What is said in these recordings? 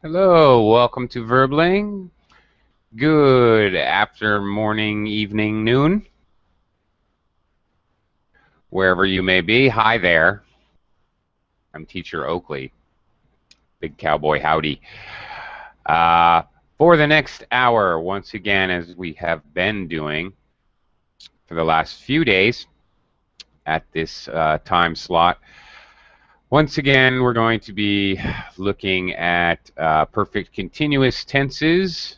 Hello, welcome to Verbling. Good after morning, evening, noon, wherever you may be. Hi there. I'm Teacher Oakley. Big cowboy howdy. Uh, for the next hour, once again, as we have been doing for the last few days at this time slot, once again, we're going to be looking at perfect continuous tenses,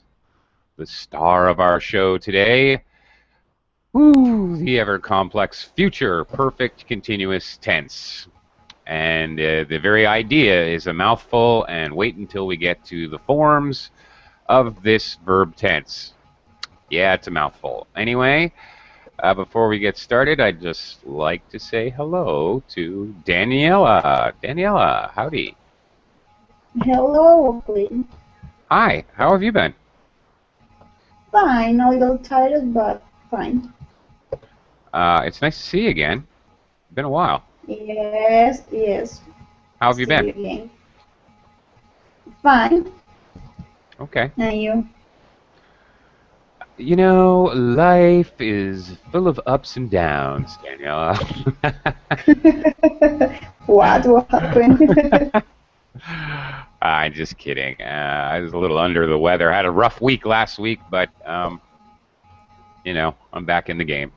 the star of our show today. Woo, the ever complex future perfect continuous tense. And the very idea is a mouthful, and wait until we get to the forms of this verb tense. Yeah, it's a mouthful. Anyway, before we get started, I'd just like to say hello to Daniela. Daniela, howdy. Hello, Oakley. Hi, how have you been? Fine, a little tired, but fine. It's nice to see you again. Been a while. Yes. How have you See been? you again. Fine. Okay. And you? You know, life is full of ups and downs, Daniela. What happened? I'm just kidding. I was a little under the weather. I had a rough week last week, but I'm back in the game.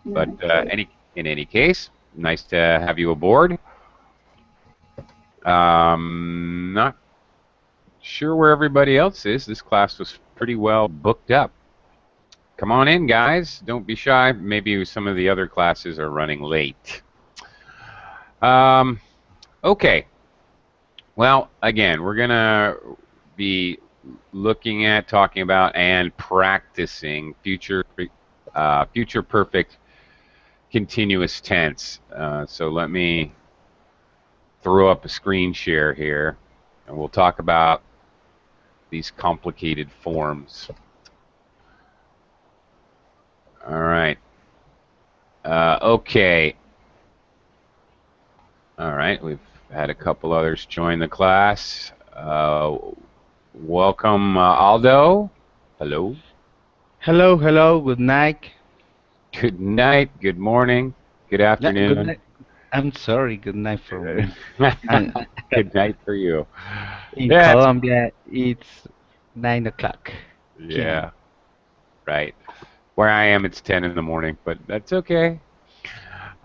But Okay. in any case, nice to have you aboard. Not sure where everybody else is. This class was pretty well booked up. Come on in, guys. Don't be shy. Maybe some of the other classes are running late. Okay. Well, again, we're going to be looking at, talking about, and practicing future perfect continuous tense. So let me throw up a screen share here, and we'll talk about these complicated forms. All right. Okay. All right. We've had a couple others join the class. Welcome, Aldo. Hello. Hello, good night. Good night. Good morning. Good Yeah, good afternoon. night. I'm sorry, good night for me. And Good night for you. in Yeah. Colombia, it's 9 o'clock p.m. Yeah. Right. Where I am, it's 10 in the morning, but that's okay.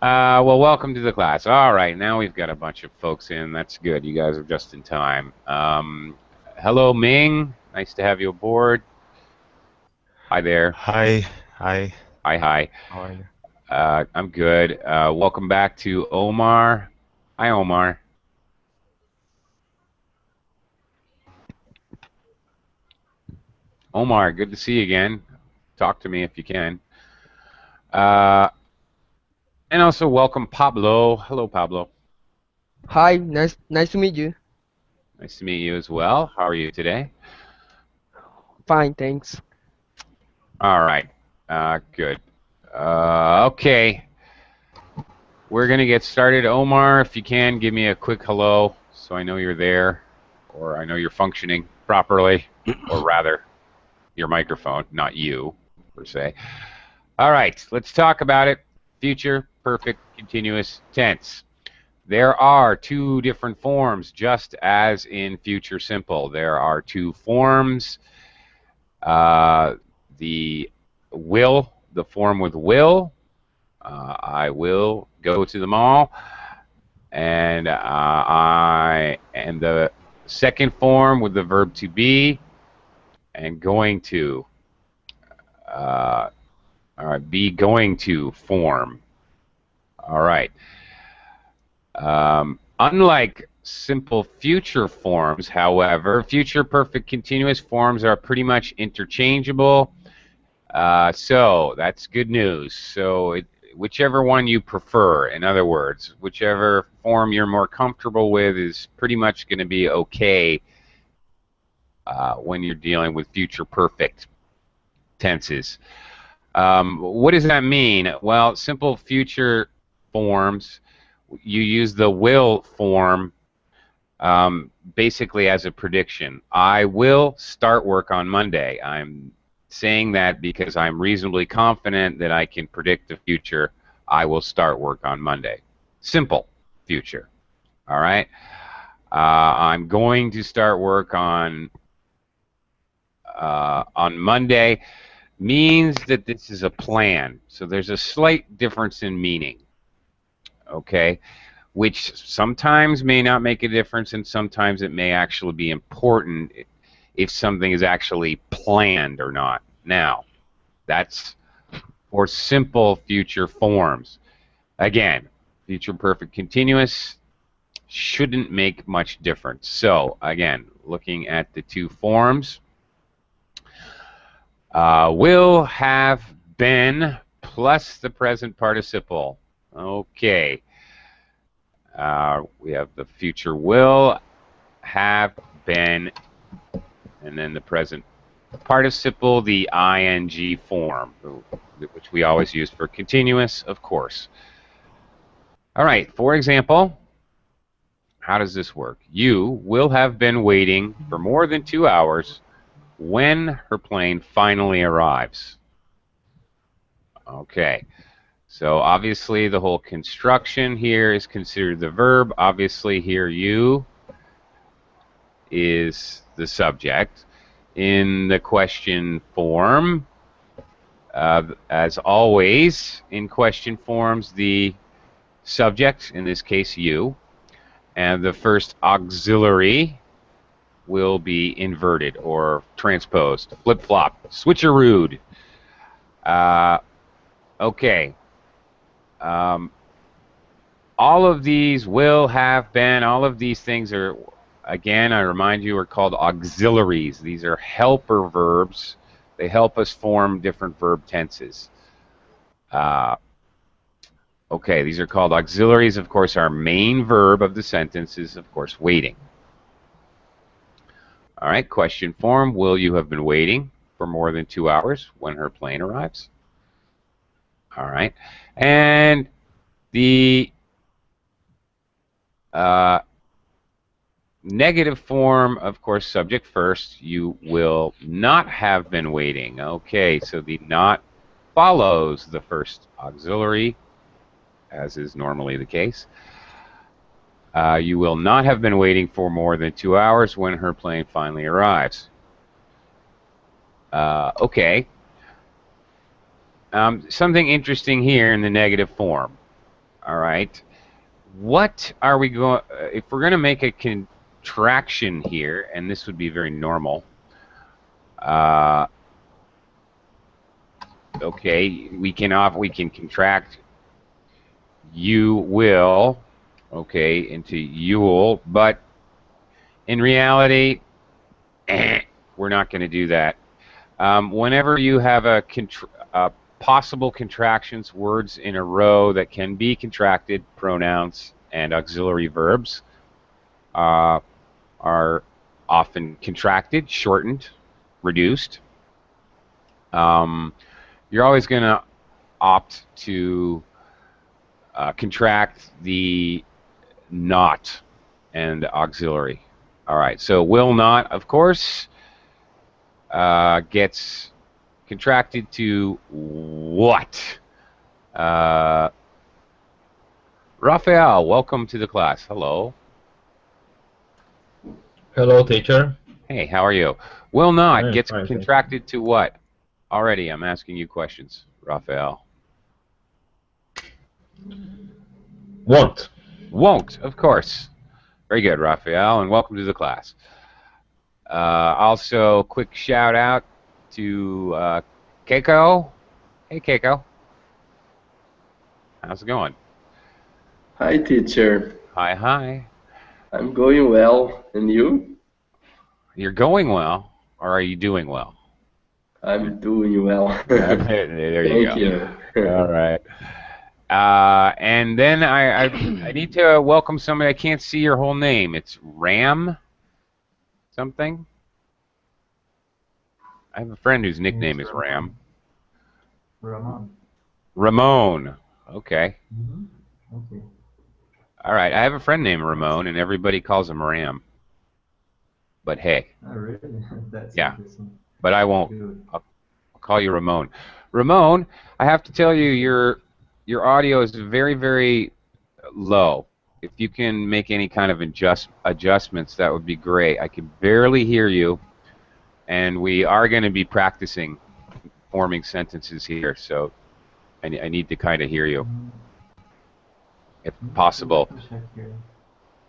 Well, welcome to the class. All right, now we've got a bunch of folks in. That's good. You guys are just in time. Hello, Ming. Nice to have you aboard. Hi there. Hi, hi, Hi. how are you? I'm good. Welcome back to Omar. Hi, Omar. Omar, good to see you again. Talk to me if you can. Uh, and also welcome Pablo. Hello, Pablo. Hi, nice to meet you. Nice to meet you as well. How are you today? Fine, thanks. All right. Good. Okay. We're going to get started. Omar, if you can, give me a quick hello so I know you're there, or I know you're functioning properly, or rather, your microphone, not you, per se. All right, let's talk about it. Future perfect continuous tense. There are two different forms, just as in future simple. There are two forms. The the form with will. I will go to the mall, and the second form with the verb to be and going to. All right, be going to form. All right. Unlike simple future forms, however, future perfect continuous forms are pretty much interchangeable. So that's good news. So whichever one you prefer, in other words, whichever form you're more comfortable with is pretty much going to be okay when you're dealing with future perfect tenses. What does that mean? Well, simple future forms, you use the will form basically as a prediction. I will start work on Monday. I'm saying that because I'm reasonably confident that I can predict the future. I will start work on Monday. Simple future. All right. I'm going to start work on Monday. Means that this is a plan. So there's a slight difference in meaning. Okay. Which sometimes may not make a difference, and sometimes it may actually be important if something is actually planned or not. Now, that's for simple future forms. Again, future perfect continuous shouldn't make much difference. So, again, looking at the two forms, will have been plus the present participle. Okay. We have the future will have been, and then the present participle, the ing form, which we always use for continuous, of course. All right, for example, how does this work? You will have been waiting for more than 2 hours when her plane finally arrives. Okay. So obviously the whole construction here is considered the verb. Obviously here you is the subject. In the question form, as always, in question forms, the subject, in this case you, and the first auxiliary will be inverted or transposed, flip-flop, switcherooed. Okay. All of these will have been, all of these things are, again, I remind you, are called auxiliaries. These are helper verbs. They help us form different verb tenses. Okay, these are called auxiliaries. Of course, our main verb of the sentence is, of course, waiting. All right, question form, will you have been waiting for more than 2 hours when her plane arrives? All right, and the negative form, of course, subject first, you will not have been waiting. Okay, so the not follows the first auxiliary, as is normally the case. You will not have been waiting for more than 2 hours when her plane finally arrives. Okay. Something interesting here in the negative form. All right. What are we going? If we're going to make a contraction here, and this would be very normal. Okay, we can contract you will, okay, into you'll, but in reality, we're not going to do that. Whenever you have a possible contractions, words in a row that can be contracted, pronouns and auxiliary verbs are often contracted, shortened, reduced. You're always going to opt to contract the not and auxiliary. All right, so will not, of course, gets contracted to what? Raphael, welcome to the class. Hello. Hello, teacher. Hey, how are you? Will not gets fine, contracted to what? Already, I'm asking you questions, Raphael. Won't. Won't, of course. Very good, Raphael, and welcome to the class. Also, quick shout out to Keiko. Hey, Keiko. How's it going? Hi, teacher. Hi, hi. I'm going well. And you? You're going well, or are you doing well? I'm doing well. There you go. Thank you. All right. And then I need to welcome somebody. I can't see your whole name. It's Ram something? I have a friend whose nickname is Ram. Ramon. Ramon. Okay. Mm-hmm. Okay. All right, I have a friend named Ramon, and everybody calls him Ram. But hey. Oh, really? That's Yeah. interesting. But I won't. Good. I'll call you Ramon. Ramon, I have to tell you, your audio is very, very low. If you can make any kind of adjustments, that would be great. I can barely hear you, and we are going to be practicing forming sentences here, so I need to kind of hear you, if possible. Check here.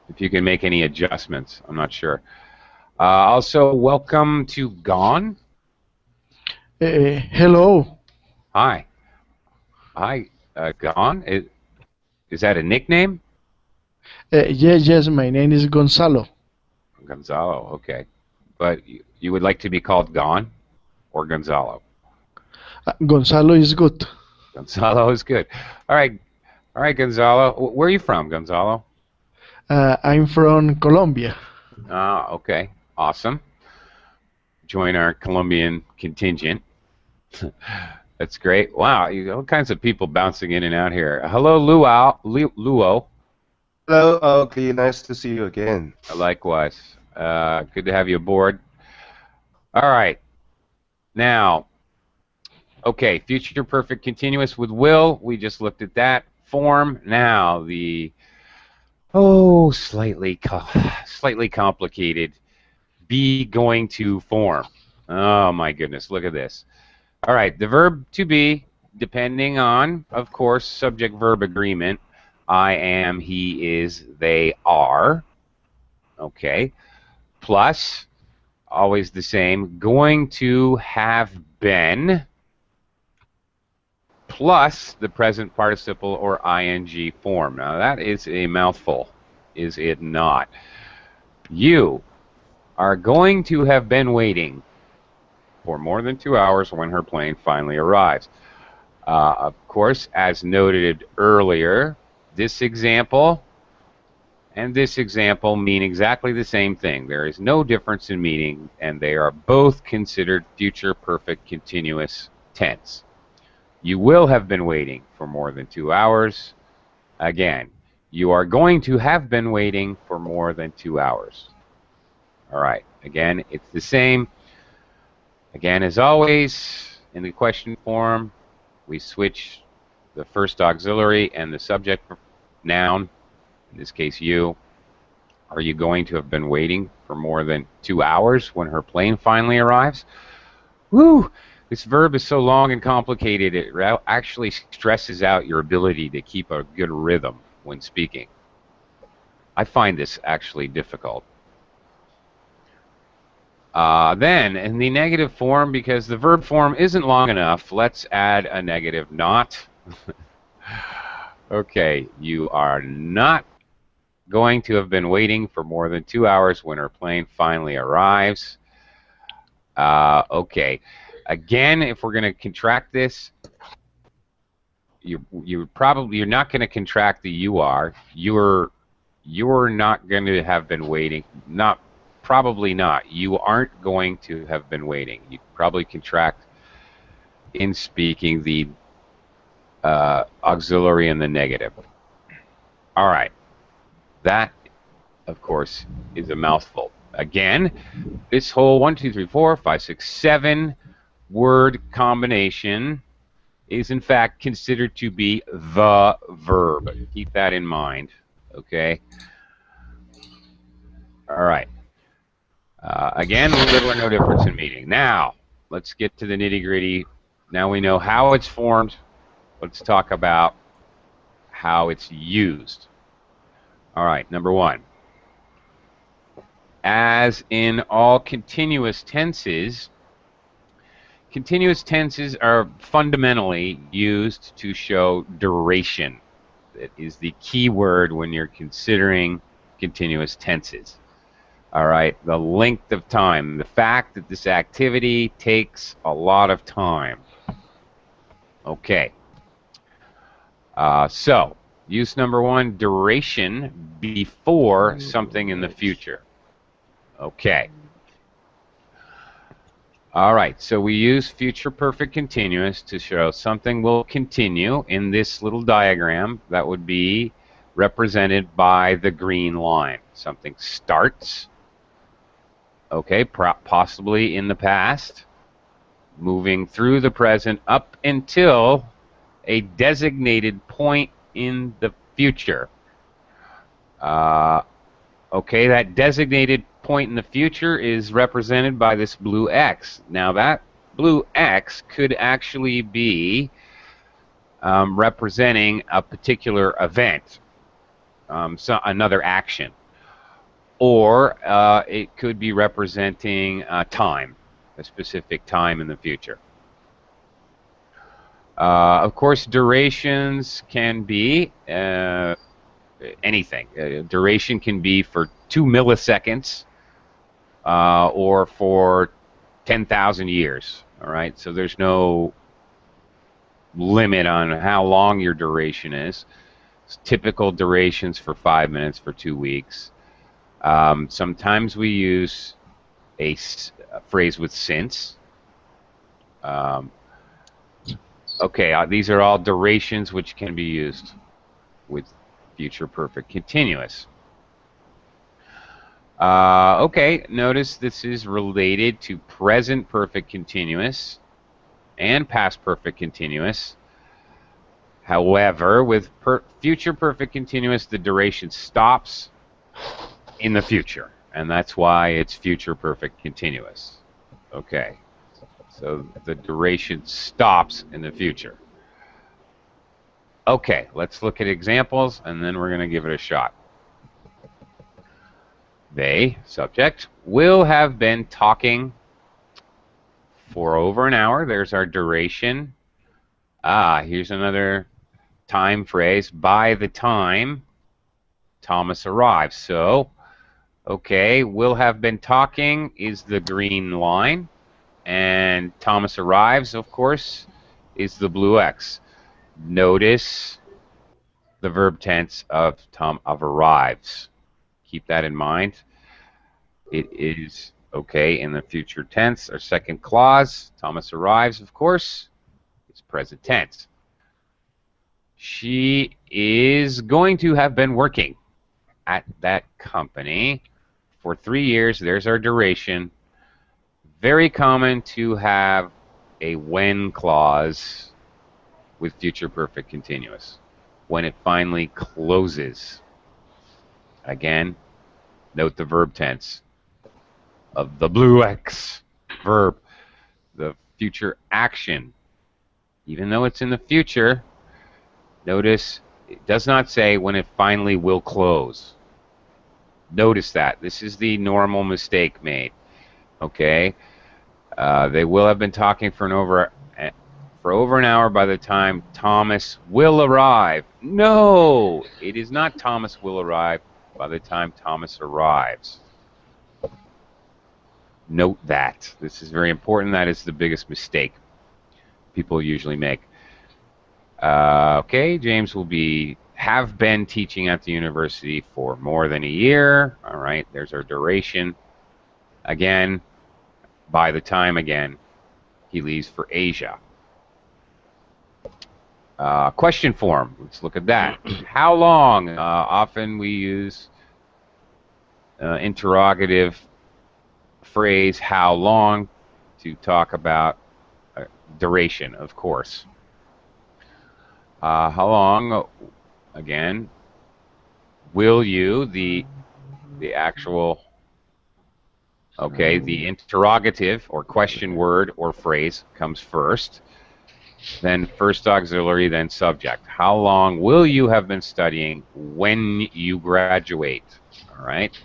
If you can make any adjustments, I'm not sure. Also, welcome to Gone. Hello. Hi. Hi, Gone. Is that a nickname? Yes, my name is Gonzalo. Gonzalo, okay. But you would like to be called Gone or Gonzalo? Gonzalo is good. Gonzalo is good. All right, Gonzalo. Where are you from, Gonzalo? I'm from Colombia. Ah, okay. Awesome. Join our Colombian contingent. That's great. Wow, all kinds of people bouncing in and out here. Hello, Luo. Hello, Oakley. Nice to see you again. Likewise. Good to have you aboard. All right. Now, okay, future perfect continuous with will. We just looked at that form. Now, the slightly complicated be going to form. Oh my goodness, look at this. All right, the verb to be, depending on, of course, subject-verb agreement. I am, he is, they are. Okay. Plus, always the same, going to have been, plus the present participle or ing form. Now that is a mouthful, is it not? You are going to have been waiting for more than 2 hours when her plane finally arrives. Of course, as noted earlier, this example and this example mean exactly the same thing. There is no difference in meaning, and they are both considered future perfect continuous tense. You will have been waiting for more than 2 hours. Again, you are going to have been waiting for more than 2 hours. All right. Again, it's the same. Again, as always, in the question form, we switch the first auxiliary and the subject noun, in this case you. Are you going to have been waiting for more than 2 hours when her plane finally arrives? Woo! This verb is so long and complicated, it actually stresses out your ability to keep a good rhythm when speaking. I find this actually difficult. Then, in the negative form, because the verb form isn't long enough, let's add a negative not. Okay, you are not going to have been waiting for more than 2 hours when her plane finally arrives. Okay, again, if we're going to contract this, you're not going to contract the you are. You're not going to have been waiting. Probably not. You aren't going to have been waiting. You probably contract in speaking the auxiliary and the negative. All right. That, of course, is a mouthful. Again, this whole 1, 2, 3, 4, 5, 6, 7 word combination is in fact considered to be the verb. Keep that in mind. Okay. All right. Again, little or no difference in meaning. Now, let's get to the nitty-gritty. Now we know how it's formed. Let's talk about how it's used. All right, number one. As in all continuous tenses are fundamentally used to show duration. That is the key word when you're considering continuous tenses. All right, the length of time, the fact that this activity takes a lot of time. Okay. So, use number one, duration before something in the future. Okay. All right, so we use future perfect continuous to show something will continue in this little diagram. That would be represented by the green line. Something starts, okay, possibly in the past, moving through the present up until a designated point in the future. Okay, that designated point in the future is represented by this blue X. Now that blue X could actually be representing a particular event, so another action, or it could be representing time, a specific time in the future. Of course, durations can be anything. Duration can be for 2 milliseconds or for 10,000 years. All right, so there's no limit on how long your duration is. It's typical durations for 5 minutes for 2 weeks. Sometimes we use a phrase with since. Okay, these are all durations which can be used with future perfect continuous. Okay, notice this is related to present perfect continuous and past perfect continuous. However, with future perfect continuous, the duration stops in the future, and that's why it's future perfect continuous. Okay, so the duration stops in the future. Okay, let's look at examples, and then we're going to give it a shot. They, subject, will have been talking for over an hour. There's our duration. Here's another time phrase. By the time Thomas arrives. So, okay, will have been talking is the green line, and Thomas arrives, of course, is the blue X. Notice the verb tense of arrives. Keep that in mind. It is, okay, in the future tense, our second clause. Thomas arrives, of course, it's present tense. She is going to have been working at that company for 3 years. There's our duration. Very common to have a when clause with future perfect continuous. When it finally closes. Again, note the verb tense of the blue X verb. The future action. Even though it's in the future, notice it does not say when it finally will close. Notice that. This is the normal mistake made. Okay? They will have been talking for over an hour by the time Thomas will arrive. No! It is not Thomas will arrive by the time Thomas arrives. Note that. This is very important. That is the biggest mistake people usually make. Okay, James will have been teaching at the university for more than a year. All right, there's our duration. Again, by the time, again, he leaves for Asia. Question form. Let's look at that. How long? Often we use interrogative phrase how long to talk about duration, of course. How long, again, will you, the actual, okay, the interrogative or question word or phrase comes first, then first auxiliary, then subject. How long will you have been studying when you graduate? All right.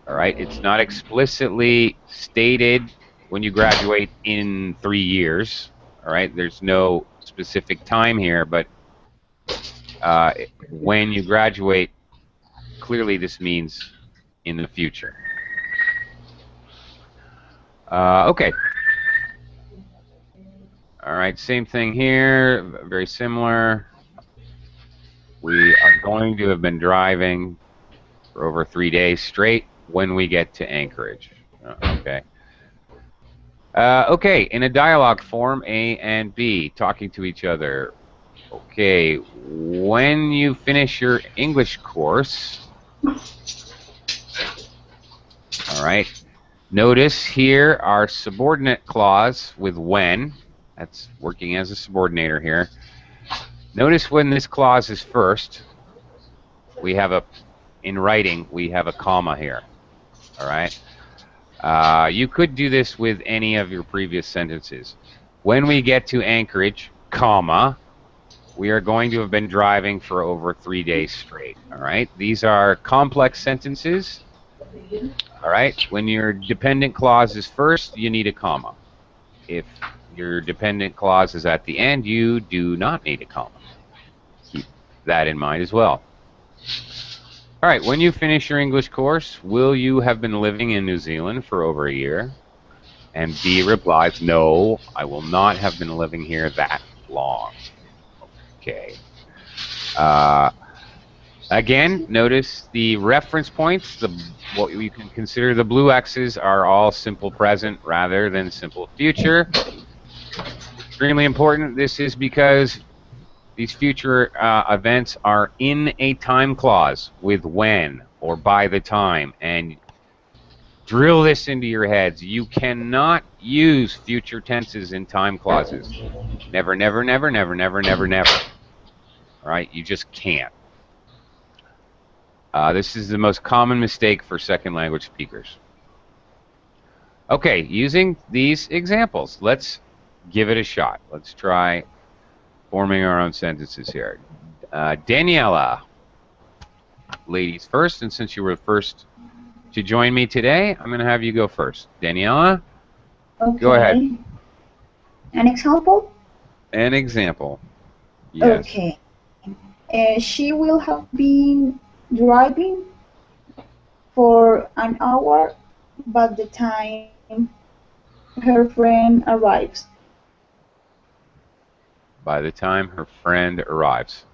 All right, it's not explicitly stated when you graduate in 3 years. All right, there's no specific time here, but when you graduate, clearly this means in the future. Okay. All right, same thing here, very similar. We are going to have been driving for over 3 days straight when we get to Anchorage. Okay. Okay, in a dialogue form, A and B talking to each other. Okay, when you finish your English course, all right, notice here our subordinate clause with when. That's working as a subordinator here. Notice when this clause is first, we have in writing, we have a comma here, all right? You could do this with any of your previous sentences. When we get to Anchorage, comma, we are going to have been driving for over 3 days straight, all right? These are complex sentences, all right? When your dependent clause is first, you need a comma. If your dependent clause is at the end, you do not need a comma. Keep that in mind as well. All right, when you finish your English course, will you have been living in New Zealand for over a year? And B replies, no, I will not have been living here that long. Okay. Again, notice the reference points, what you can consider the blue X's are all simple present rather than simple future. Extremely important. This is because these future events are in a time clause with when or by the time. And drill this into your heads. You cannot use future tenses in time clauses. Never, never, never, never, never, never, never. All right? You just can't. This is the most common mistake for second language speakers. Okay, using these examples, let's give it a shot. Let's try forming our own sentences here. Daniela, ladies first, and since you were the first to join me today, I'm going to have you go first. Daniela, Okay. go ahead. An example? An example. Yes. Okay. She will have been driving for an hour by the time her friend arrives. By the time her friend arrives.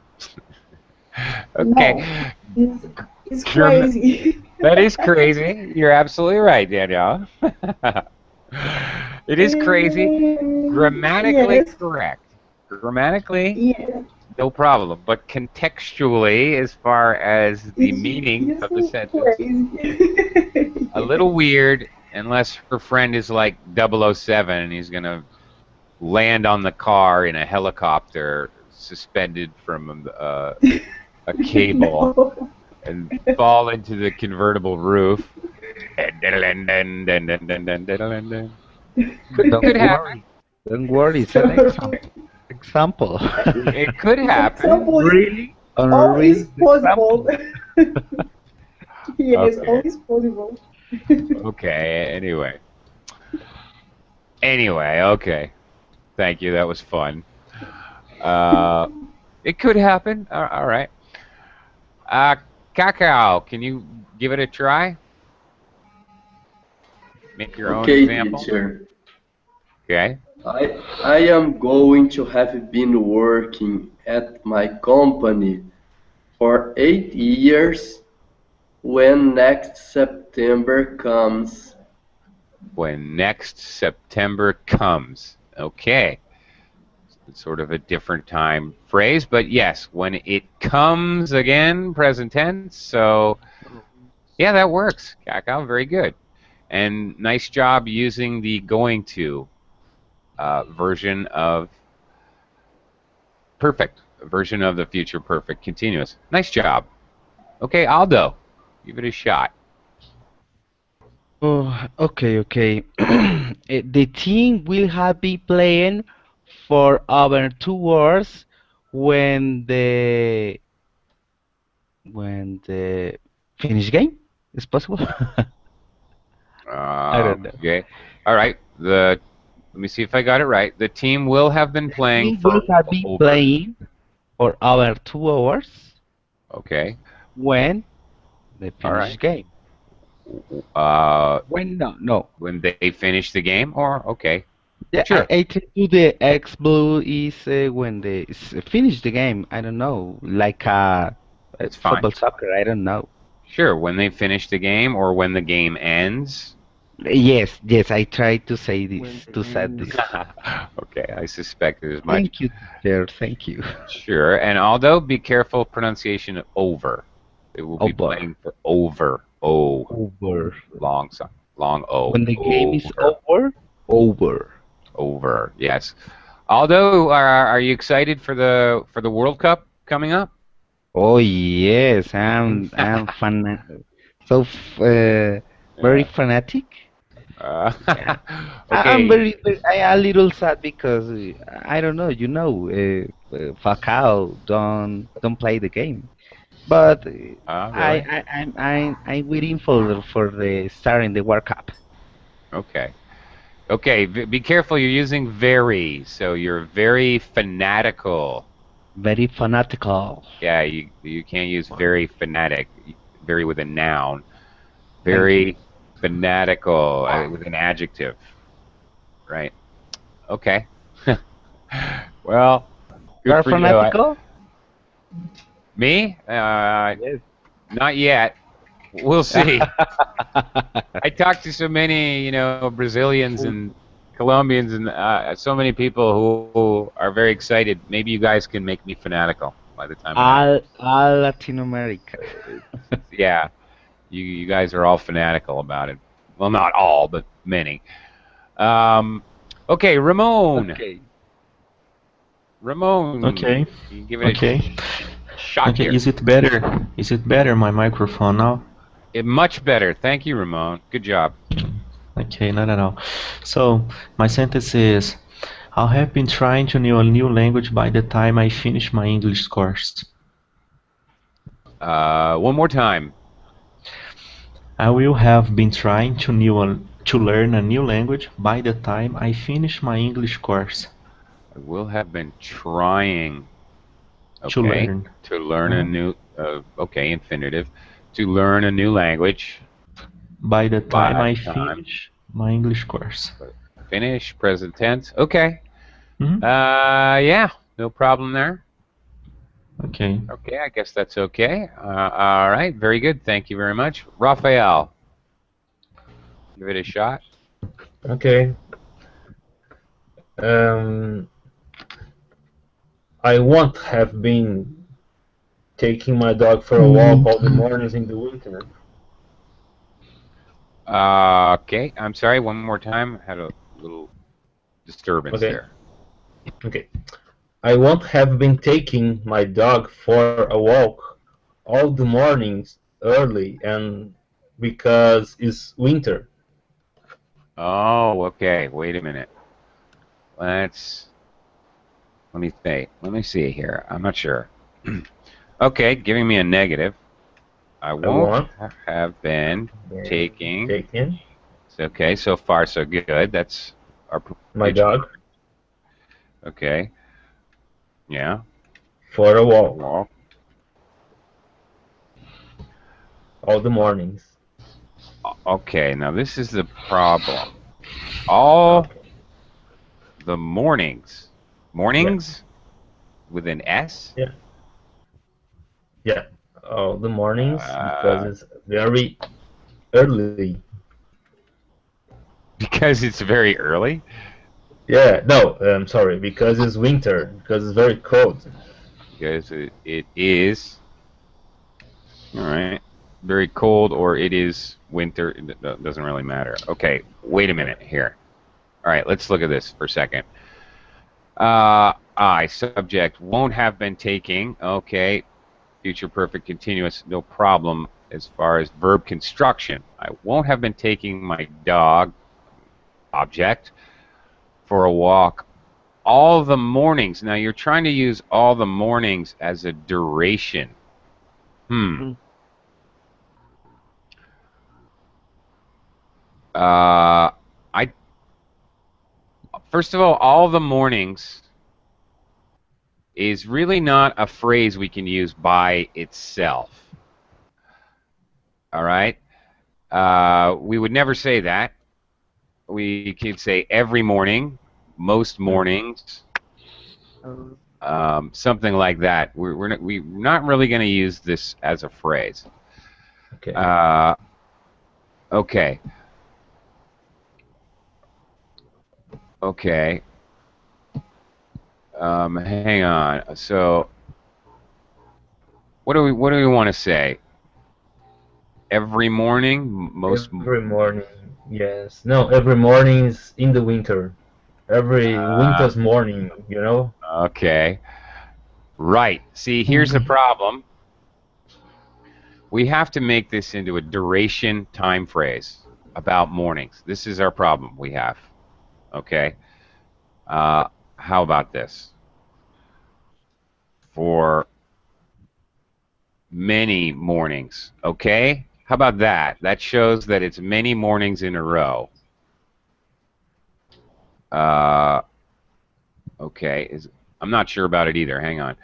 Okay. No, it's German- crazy. That is crazy. You're absolutely right, Danielle. It is crazy. Grammatically Yes. correct. Grammatically, Yes. no problem. But contextually, as far as the meaning It's of the so sentence, crazy. a little weird, unless her friend is like 007 and he's going to land on the car in a helicopter suspended from a cable. No. And fall into the convertible roof. Could happen. Don't worry, it's an example. It could happen. Example is Really? always possible. Yes, Okay. always possible. Okay, anyway. Okay. Thank you, that was fun. It could happen. All right. Cacao, can you give it a try? Make your own Okay, example. teacher. Okay. I am going to have been working at my company for 8 years when next September comes. When next September comes. Okay. It's sort of a different time phrase, but yes, when it comes again, present tense. So, yeah, that works. Cacao, very good. And nice job using the going to version of perfect, version of the future perfect continuous. Nice job. Okay, Aldo, give it a shot. Oh, okay. The team will have been playing for over 2 hours when the finish game is possible. I don't know. Okay. All right. Let me see if I got it right. The team will have been playing Team for will have been over. playing for over 2 hours Okay. when the All right. finish game. When no. When they finish the game, or okay. Yeah, Sure. I can do the X blue is when they finish the game. I don't know, like It's fine. football, soccer. I don't know. Sure. When they finish the game, or when the game ends. Yes, yes, I tried to say When this, the to say game this. is Okay, I suspected as much. Thank you, teacher. Thank you. Sure, and Aldo, be careful pronunciation of over. They will be Over. playing for over. O. Over. Long, long O. When the game is Over. over, over. Over. Yes. Aldo, are you excited for the World Cup coming up? Oh yes, I'm so very Yeah. fanatic. Uh, Yeah. I'm okay. a little sad because I don't know, Falcao don't play the game, but Really? I'm waiting for the start in the World Cup. Okay. Okay. Be careful. You're using very, so you're very fanatical. Very fanatical. Yeah. You can't use very fanatic. Very with a noun. Thank you. Very fanatical with an adjective. Right. Okay. Well, You good are for you. fanatical? Me? Yes. Not yet. We'll see. I talked to so many, Brazilians and Colombians and so many people who are very excited. Maybe you guys can make me fanatical by the time it happens. All Latin America. Yeah, you guys are all fanatical about it. Well, not all, but many. Um, okay, Ramon. Okay. Ramon, Okay, you give it okay, a shot okay. here. Is it better? Is it better my microphone now? Much better. Thank you, Ramon. Good job. Okay, no. So my sentence is, I have been trying to know a new language by the time I finish my English course. One more time. I will have been trying to learn a new language by the time I finish my English course. I will have been trying. To Okay, learn. to learn a new. Okay, infinitive. To learn a new language. By the time By I the time. finish my English course. Finish, present tense. Okay. Mhm. Yeah, no problem there. Okay. Okay, I guess that's okay. All right, very good. Thank you very much. Raphael, give it a shot. Okay. Um, I won't have been taking my dog for a walk all the mornings in the winter. Okay, I'm sorry, one more time. Had a little disturbance Okay. there. Okay. I won't have been taking my dog for a walk all the mornings early and because it's winter. Oh, okay. Wait a minute. Let me think. Let me see here. I'm not sure. Okay, giving me a negative. I won't won't have been taking. Taking Okay, so far so good. That's our my dog Okay. Yeah. for a walk Walk. all the mornings. Okay, now this is the problem. All the mornings. Mornings with an S? Yeah, all the mornings because it's very early. Because it's very early? Yeah, no, I'm sorry, because it's winter, because it's very cold. Because it is. All right. Very cold or it is winter. It doesn't really matter. Okay, wait a minute here. All right, let's look at this for a second. I, subject, won't have been taking. Okay. Future perfect continuous, no problem as far as verb construction. I won't have been taking my dog, object, for a walk all the mornings. Now you're trying to use all the mornings as a duration. I first of all the mornings is really not a phrase we can use by itself. All right? We would never say that. We could say every morning, most mornings, something like that. We're not really going to use this as a phrase. Okay. Okay. Okay. Hang on. So, what do we want to say? Every morning, most. Every morning, yes. No, every morning is in the winter. Every winter's morning, you know? Okay. Right. See, here's the problem. We have to make this into a duration time phrase about mornings. This is our problem we have. Okay. How about this? For many mornings. Okay. How about that? That shows that it's many mornings in a row. Okay. I'm not sure about it either. Hang on.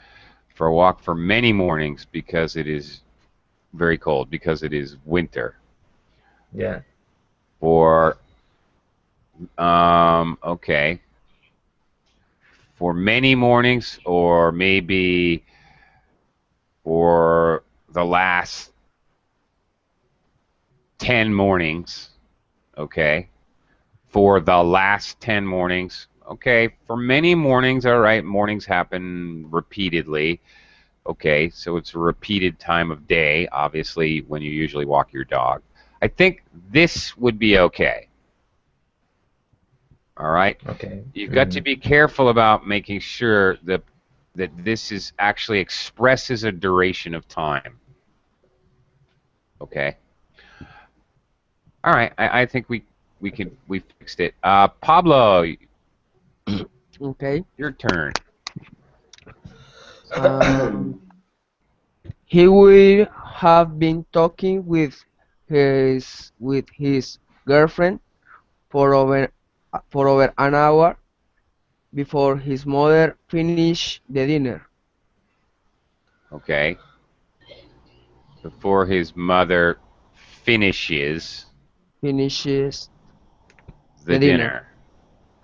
For a walk for many mornings because it is very cold, because it is winter. Yeah. For okay. For many mornings, or maybe for the last 10 mornings. Okay. For the last 10 mornings. Okay. For many mornings, all right. Mornings happen repeatedly. Okay, so it's a repeated time of day, obviously, when you usually walk your dog. I think this would be okay. All right? Okay. You've got to be careful about making sure that this is actually expresses a duration of time. Okay? All right, I think we fixed it. Pablo, Okay. your turn. He will have been talking with his girlfriend for over an hour before his mother finished the dinner. Okay. Before his mother finishes the dinner.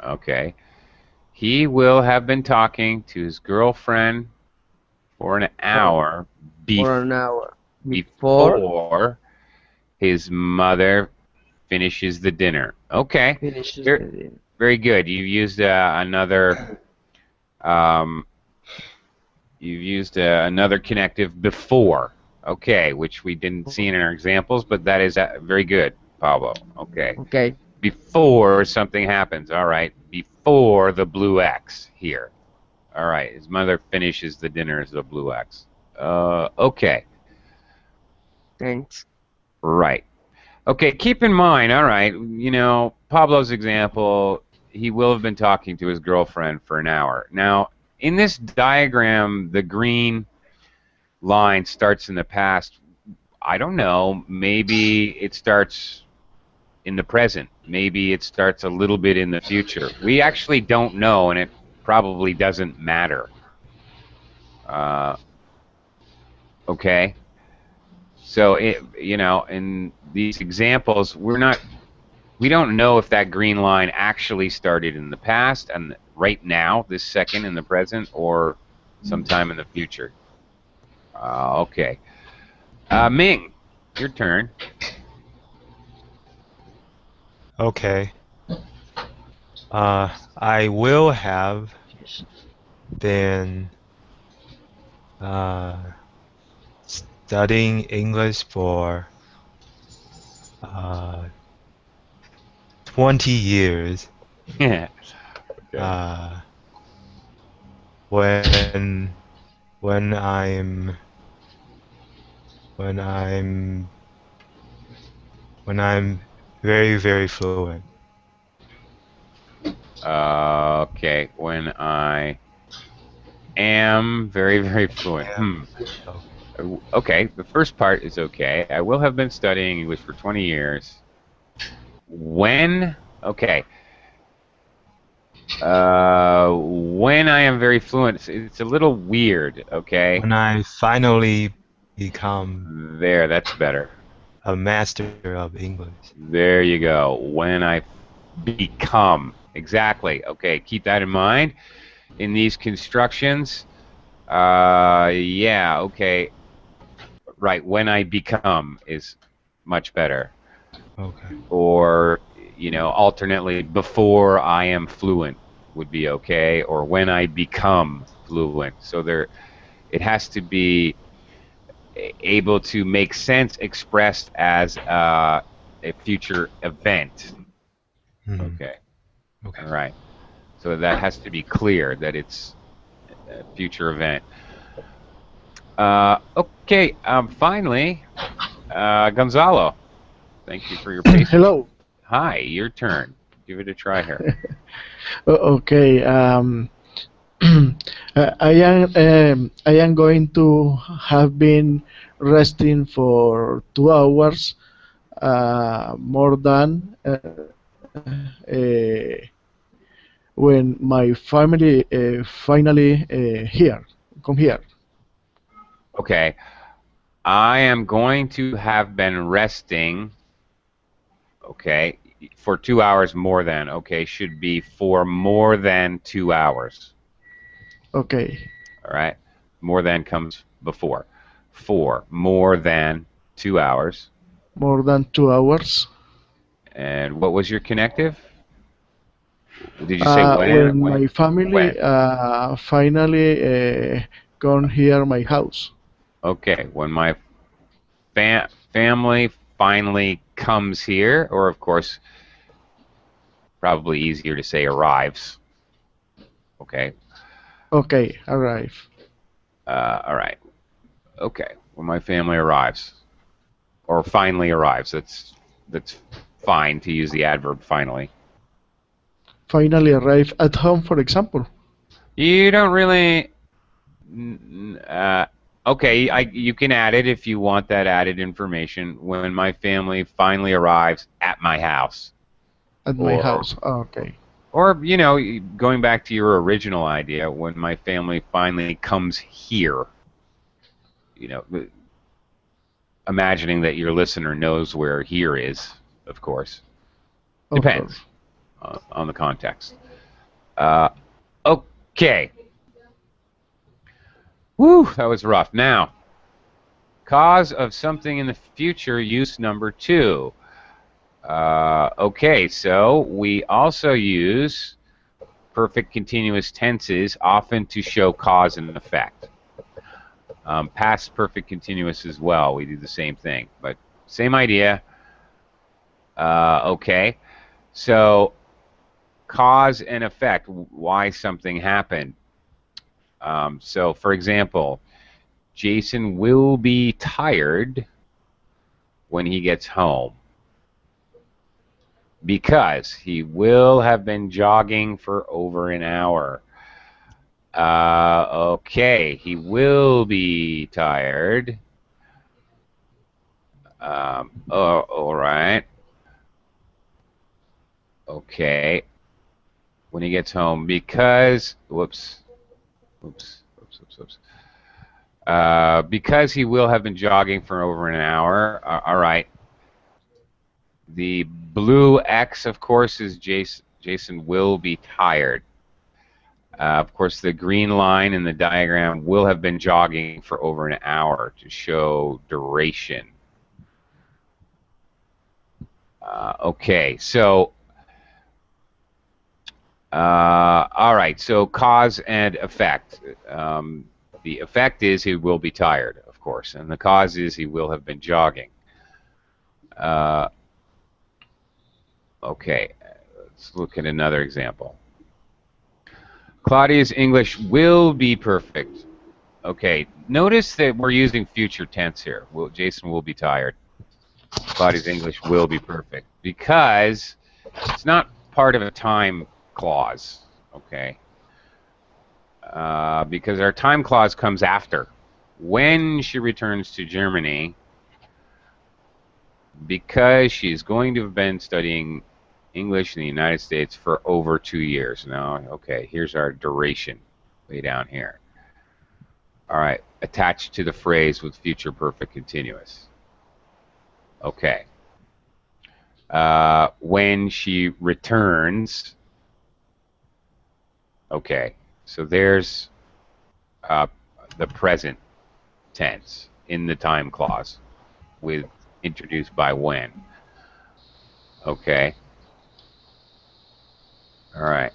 Okay. He will have been talking to his girlfriend for an hour before his mother finishes the dinner. Okay. Very good. You've used another connective before. Okay, which we didn't see in our examples, but that is very good, Pablo. Okay. Okay. Before something happens. All right. Before the blue X here. All right. His mother finishes the dinner as the blue X. Okay. Thanks. Right. Okay. Keep in mind. All right. You know, Pablo's example. He will have been talking to his girlfriend for an hour. Now, in this diagram, the green line starts in the past. I don't know. Maybe it starts in the present. Maybe it starts a little bit in the future. We actually don't know, and it probably doesn't matter. Okay. So in these examples, we don't know if that green line actually started in the past and right now, this second in the present, or sometime in the future. Okay. Ming, your turn. Okay. I will have been studying English for 20 years. Yeah. When I'm very, very fluent. Okay, when I am very, very fluent. Okay, the first part is okay. I will have been studying English for 20 years. When? Okay. When I am very fluent, it's a little weird, okay? When I finally become... There, that's better. A master of English. There you go. When I become. Exactly. Okay, keep that in mind. In these constructions, yeah, okay. Right, when I become is much better. Okay. Or you know, alternately, before I am fluent would be okay, or when I become fluent. So there, it has to be able to make sense expressed as a future event. Okay. Okay. All right. So that has to be clear that it's a future event. Okay. Finally, Gonzalo. Thank you for your patience. Hello. Hi, your turn. Give it a try here. Okay. I am going to have been resting for 2 hours, more than when my family finally come here. Okay. I am going to have been resting, okay, for 2 hours more than, okay, should be for more than 2 hours. Okay. All right. More than comes before. For more than 2 hours. More than 2 hours. And what was your connective? Did you say When my family When? finally come here my house. Okay. When my family finally comes here, or of course, probably easier to say arrives. Okay. Okay, arrive. All right. Okay. When my family arrives, or finally arrives, that's fine to use the adverb finally. Finally arrive at home, for example. You don't really. Okay, you can add it if you want that added information. When my family finally arrives at my house. At my house. Okay. Or, you know, going back to your original idea, when my family finally comes here. You know, imagining that your listener knows where here is, of course. Depends on the context. Okay. Whew, that was rough. Now, cause of something in the future, use number 2. Okay, so we also use perfect continuous tenses often to show cause and effect. Past perfect continuous as well, we do the same thing, but same idea. Okay, so cause and effect, why something happened. So, for example, Jason will be tired when he gets home because he will have been jogging for over an hour. Okay, he will be tired. All right. Okay. When he gets home because, because he will have been jogging for over an hour. All right. The blue X, of course, is Jason will be tired. Of course, the green line in the diagram will have been jogging for over an hour to show duration. Okay, so all right, so cause and effect. The effect is he will be tired, of course, and the cause is he will have been jogging. Okay, let's look at another example. Claudia's English will be perfect. Okay, notice that we're using future tense here. Jason will be tired. Claudia's English will be perfect because it's not part of a time clause, okay? Because our time clause comes after. When she returns to Germany, because she's going to have been studying English in the United States for over 2 years. Now, okay, here's our duration way down here. All right, attached to the phrase with future perfect continuous. Okay. When she returns, okay, so there's the present tense in the time clause with introduced by when. Okay. All right.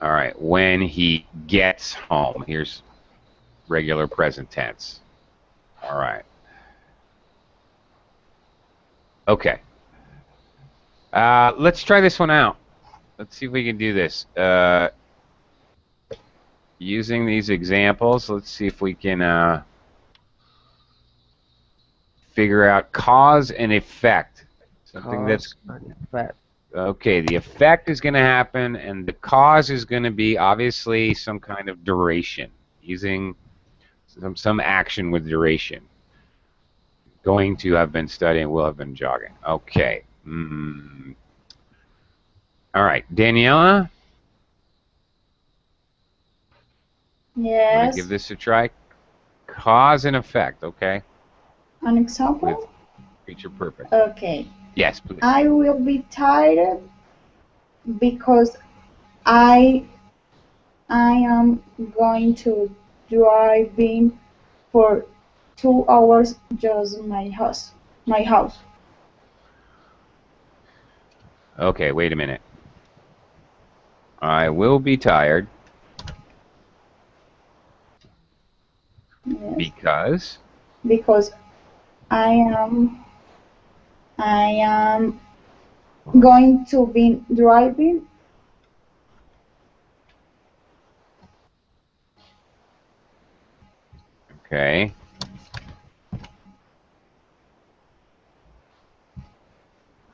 All right. When he gets home. Here's regular present tense. All right. Okay. Let's try this one out. Let's see if we can do this. Using these examples, let's see if we can figure out cause and effect. Something that's Cause and effect. okay. The effect is going to happen, and the cause is going to be obviously some kind of duration, using some action with duration. Going to have been studying, will have been jogging. Okay. All right, Daniela, want to Yes. give this a try? Cause and effect, okay? An example? With future perfect. Okay. Yes, please. I will be tired because I am going to driving for 2 hours just my house. Okay, wait a minute. I will be tired Yes. because I am going to be driving okay.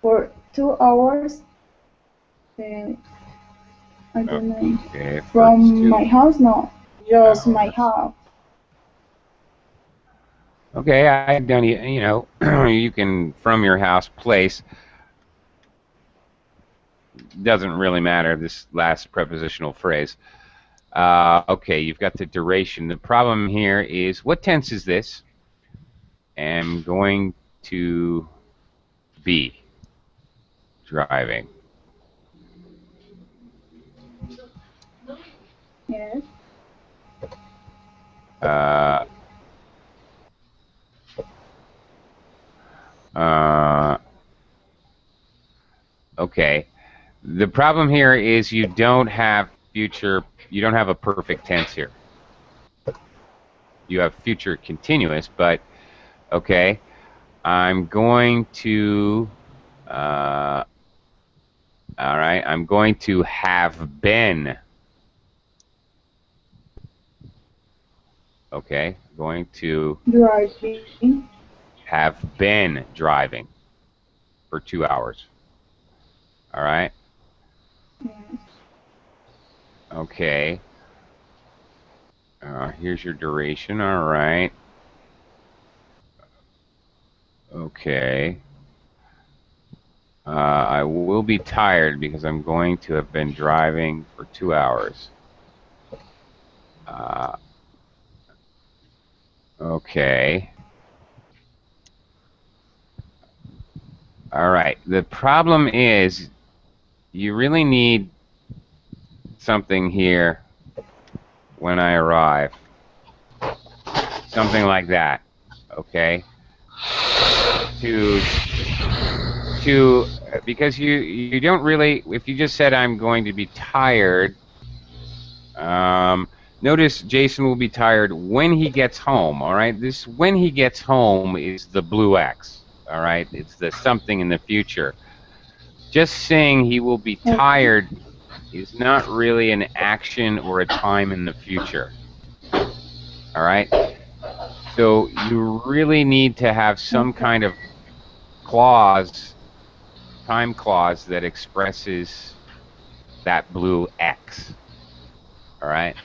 for 2 hours. I don't know. Okay, From my house? No, just my house. Okay, I've done, you know, you can, from your house, place. Doesn't really matter, this last prepositional phrase. Okay, you've got the duration. The problem here is, what tense is this? Am going to be driving. Yes. Okay. The problem here is you don't have a perfect tense here. You have future continuous, but okay. I'm going to, all right, I'm going to have been. Okay, going to Driving. have been driving for 2 hours. All right. Yes. Okay. Here's your duration. All right. Okay. I will be tired because I'm going to have been driving for 2 hours. Okay. All right. The problem is you really need something here when I arrive. Something like that. Okay? Because you don't really, if you just said I'm going to be tired, notice Jason will be tired when he gets home, all right? This when he gets home is the blue X, all right? It's the something in the future. Just saying he will be tired is not really an action or a time in the future, all right? So you really need to have some kind of clause, time clause that expresses that blue X, all right?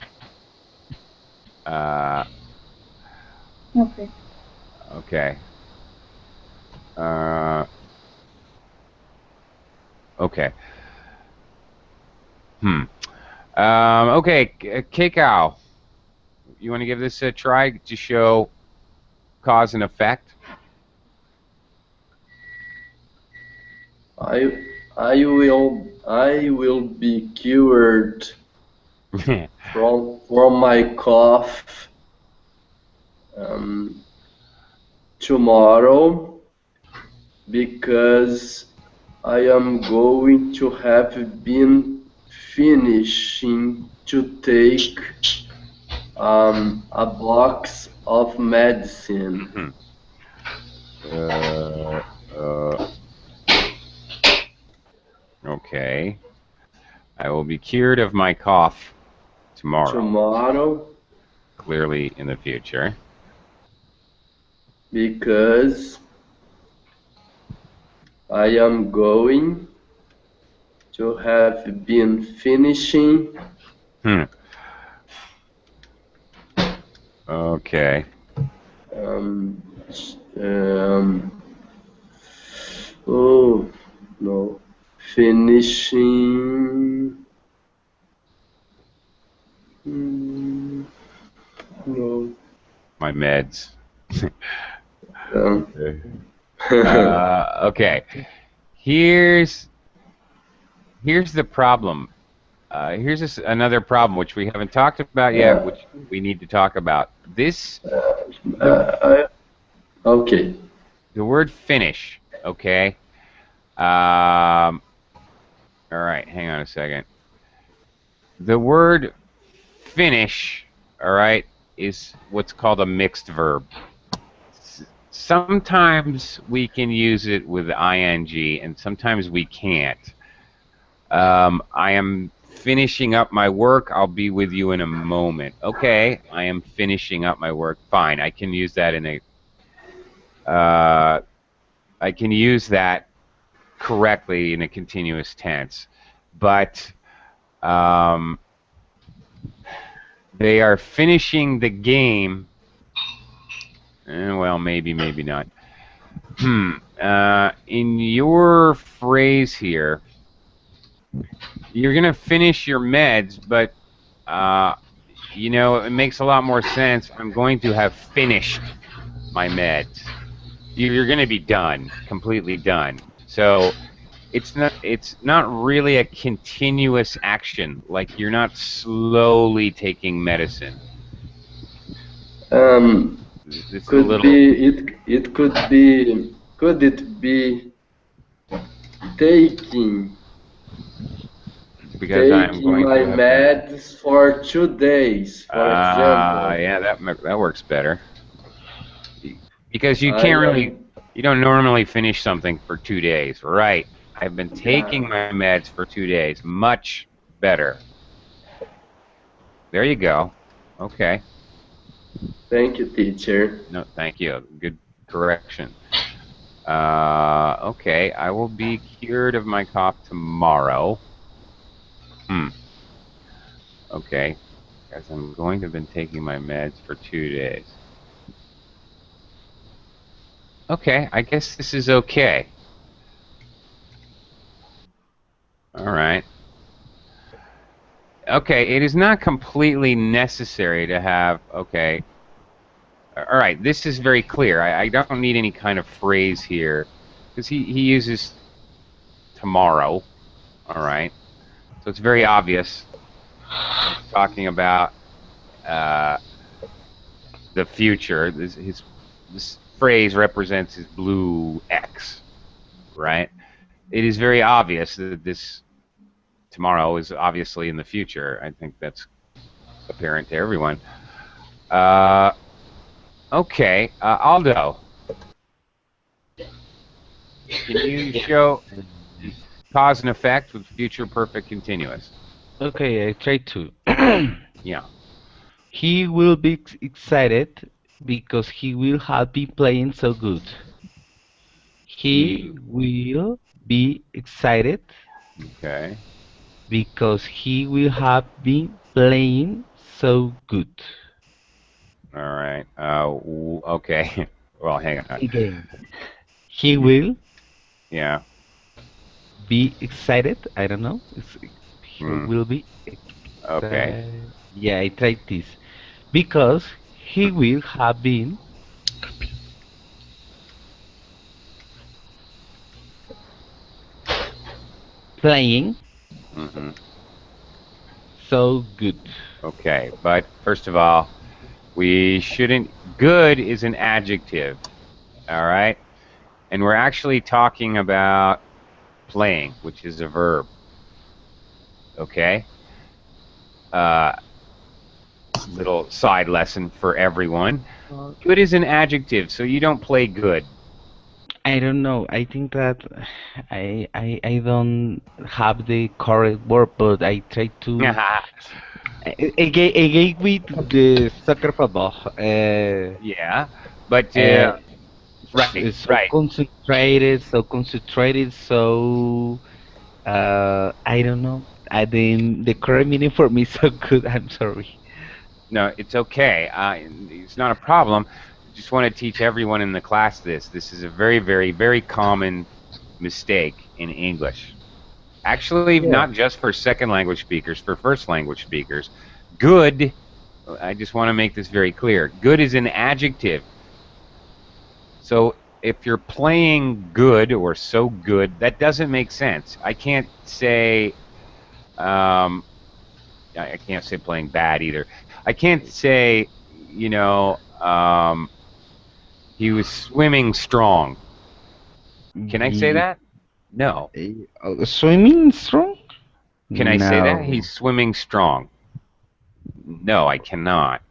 Okay. Okay. Okay. Okay, Keikow, you want to give this a try to show cause and effect? I will be cured from my cough tomorrow because I am going to have been finishing to take a box of medicine. Okay. I will be cured of my cough tomorrow. Tomorrow, Clearly in the future. because I am going to have been finishing Okay. Oh no, finishing. No. My meds. Okay. Okay. Here's the problem. Here's another problem which we haven't talked about yet, which we need to talk about. This. Okay. The word finish. Okay. All right. Hang on a second. The word finish. All right, is what's called a mixed verb. Sometimes we can use it with ing, and sometimes we can't. I am finishing up my work. I'll be with you in a moment. Okay, I am finishing up my work. Fine, I can use that in a. I can use that correctly in a continuous tense, but they are finishing the game. Well, maybe not. In your phrase here, you're going to finish your meds, but, you know, it makes a lot more sense. I'm going to have finished my meds. You're going to be done, completely done. So it's not really a continuous action. Like, you're not slowly taking medicine. It's Could a little... it could it be taking because I'm going my to have meds for 2 days, for example. Yeah, that works better. Because you can't really, you don't normally finish something for 2 days, right? I've been taking my meds for 2 days. Much better. There you go. Okay. Thank you, teacher. No, thank you. Good correction. Okay, I will be cured of my cough tomorrow. Okay, because I'm going to have been taking my meds for 2 days. Okay, I guess this is okay. All right. Okay, it is not completely necessary to have, okay. All right, this is very clear. I don't need any kind of phrase here, because he uses tomorrow. All right. So it's very obvious. He's talking about the future. This phrase represents his blue X, right? It is very obvious that this tomorrow is obviously in the future. I think that's apparent to everyone. Okay, Aldo, can you show cause and effect with future perfect continuous? Okay, I try to. Yeah. He will be excited because he will have been playing so good. He will be excited. Okay. Because he will have been playing so good. All right. Okay. Well, hang on. Again. He will. Yeah. Be excited. I don't know. He will be. Okay. Yeah, I tried this. Because he will have been playing so good. Okay, but first of all, we shouldn't. Good is an adjective. All right, and we're actually talking about playing, which is a verb. Okay? Little side lesson for everyone. Good is an adjective, so you don't play good. I don't know. I think that I don't have the correct word, but I try to. Again with the soccer football. Yeah, but right, So right. concentrated, so I don't know. I think the correct meaning for me is so good. I'm sorry. No, it's okay. It's not a problem. Just want to teach everyone in the class this. This is a very, very, very common mistake in English. Actually, not just for second language speakers, for first language speakers. Good, I just want to make this very clear. Good is an adjective. So if you're playing good or so good, that doesn't make sense. I can't say, I can't say playing bad either. I can't say, you know, he was swimming strong. Can I say that? No. Swimming strong? Can I say that? No. He's swimming strong. No, I cannot.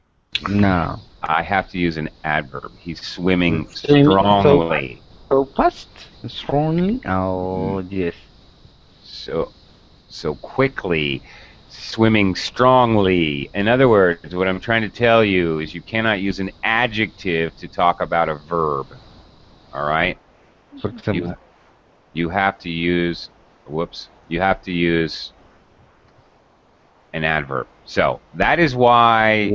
No. I have to use an adverb. He's swimming strongly. So fast? Strongly? Oh, yes. So quickly. Swimming strongly. In other words, what I'm trying to tell you is you cannot use an adjective to talk about a verb. All right? For example. You have to use, you have to use an adverb. So that is why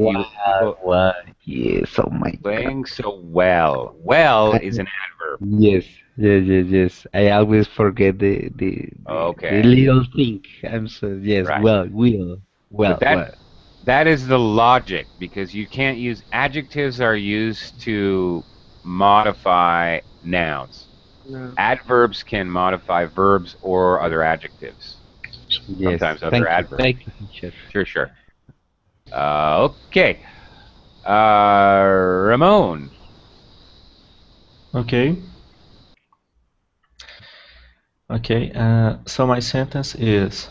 yes, oh my playing so well. Well is an adverb. Yes. I always forget the little thing. I'm so Right. Well. That is the logic, because you can't use adjectives are used to modify nouns. No. Adverbs can modify verbs or other adjectives. Yes. Sometimes other adverbs. Thank you. Sure. Okay. Ramon. Okay. So my sentence is,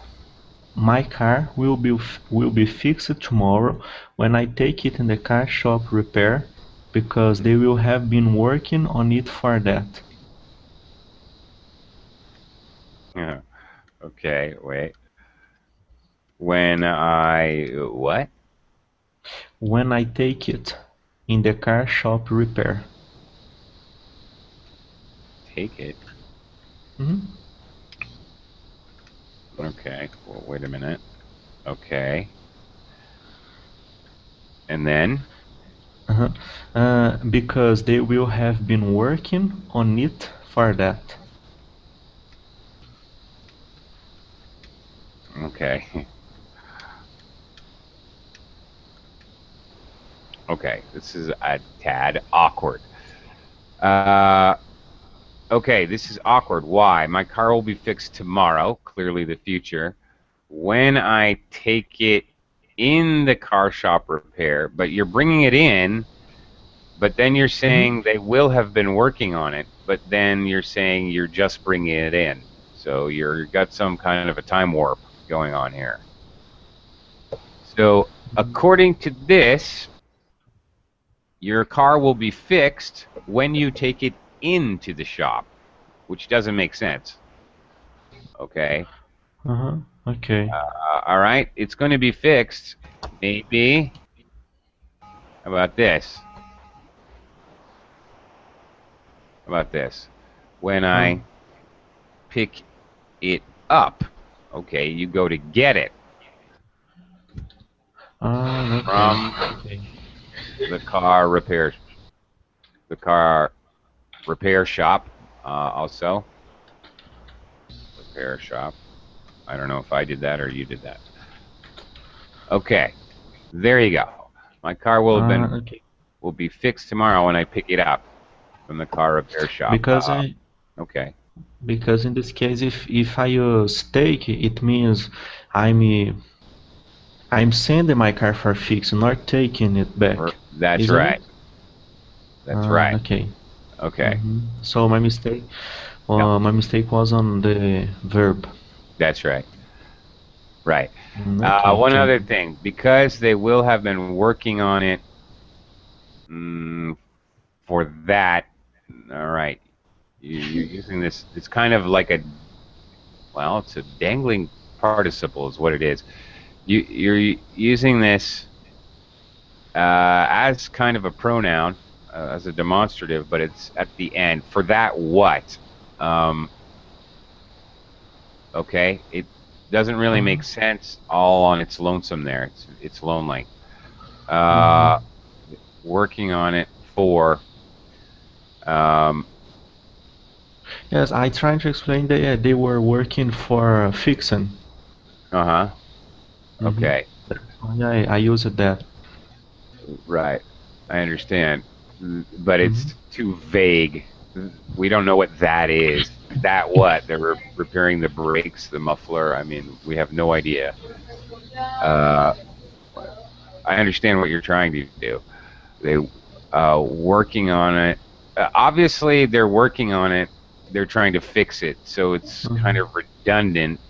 my car will be fixed tomorrow when I take it in the car shop repair, because they will have been working on it for that. Yeah. Okay, wait. When I what? When I take it in the car shop repair. Take it. Mhm. Okay. Well, wait a minute. Okay. And then? Because they will have been working on it for that. Okay. Okay, this is a tad awkward. Okay, this is awkward. Why? My car will be fixed tomorrow, clearly the future. When I take it in the car shop repair, but you're bringing it in, but then you're saying they will have been working on it, but then you're saying you're just bringing it in. So you've got some kind of a time warp going on here. So according to this, your car will be fixed when you take it into the shop, which doesn't make sense. Okay. Okay. All right. It's going to be fixed. Maybe. How about this? How about this? When I pick it up. Okay, you go to get it from the car repair shop. Also, repair shop. I don't know if I did that or you did that. Okay, there you go. My car will be fixed tomorrow when I pick it up from the car repair shop. Because okay. Because in this case, if I use take, it means I'm sending my car for fix, not taking it back. That's right. That's right. Okay. Okay. So my mistake. My mistake was on the verb. That's right. Right. Okay, One thank other you. thing, because they will have been working on it for that. All right, you're using this. It's kind of like a, well, it's a dangling participle, is what it is. You're using this as kind of a pronoun, as a demonstrative, but it's at the end for that what. Okay, it doesn't really make sense all on its lonesome there. It's lonely. Working on it for. Yes, I tried to explain that they were working for Fixin. Okay. Yeah, I used that. Right. I understand. But it's too vague. We don't know what that is. That what? They're repairing the brakes, the muffler. I mean, we have no idea. I understand what you're trying to do. They working on it. Obviously, they're working on it. They're trying to fix it, so it's kind of redundant.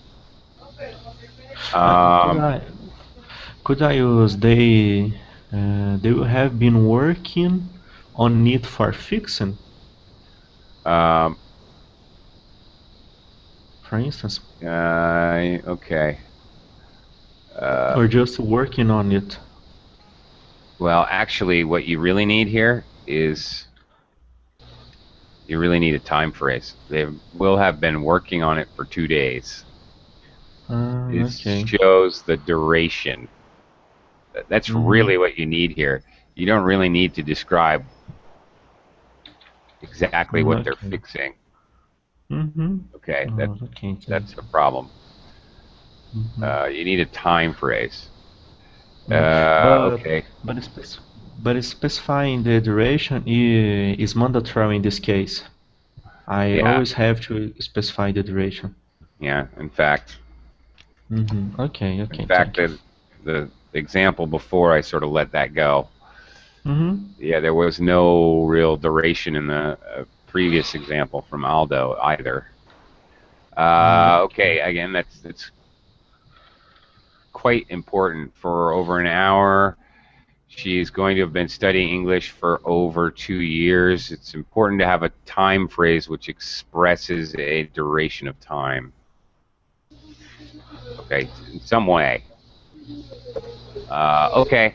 Could I use they will have been working on it for fixing? For instance. Okay. Or just working on it? Well, actually, what you really need here is you really need a time phrase. They will have been working on it for 2 days. Okay. It shows the duration. That's really what you need here. You don't really need to describe exactly what they're fixing. Okay, that's the problem. You need a time phrase. Okay. But specifying the duration is mandatory in this case. I always have to specify the duration. Yeah, in fact. Okay. In fact, the example before, I sort of let that go. Yeah, there was no real duration in the previous example from Aldo either. Okay, again, that's quite important. For over an hour, she's going to have been studying English for over 2 years. It's important to have a time phrase which expresses a duration of time. Okay, in some way. Okay.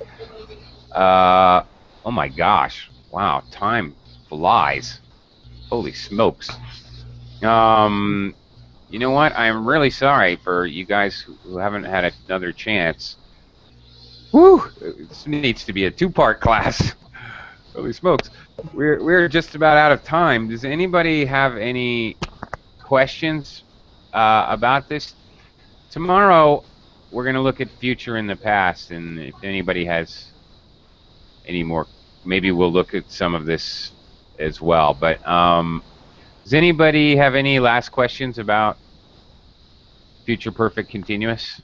Oh my gosh. Wow, time flies. Holy smokes. You know what? I'm really sorry for you guys who haven't had another chance. Woo! This needs to be a 2-part class. Holy smokes. We're just about out of time. Does anybody have any questions about this? Tomorrow, we're going to look at future and the past, and if anybody has any more, maybe we'll look at some of this as well. But does anybody have any last questions about future perfect continuous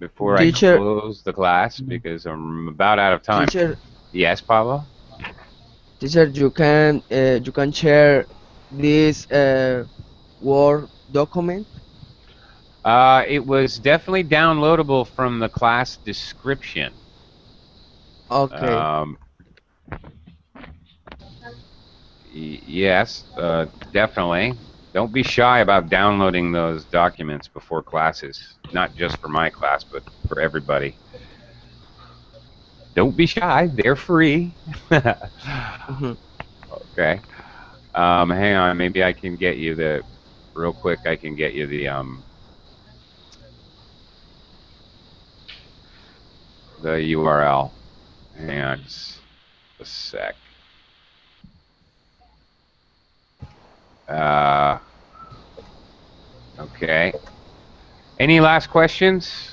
before I close the class, because I'm about out of time? Teacher, yes, Pablo? Teacher, you can share this Word document? It was definitely downloadable from the class description. Okay. Yes, definitely. Don't be shy about downloading those documents before classes. Not just for my class, but for everybody. Don't be shy. They're free. Okay. Hang on. Maybe I can get you the... Real quick, I can get you the URL. Hang on just a sec. Okay. Any last questions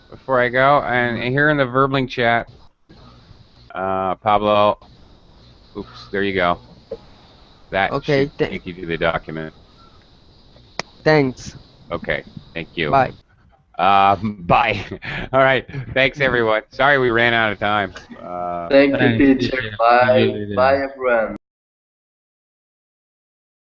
before I go? And here in the Verbling chat, Pablo, oops, there you go. That should take you to the document. Thanks. Okay, thank you. Bye. Bye. All right, thanks everyone. Sorry we ran out of time. Thank you, teacher. Bye. Bye, everyone.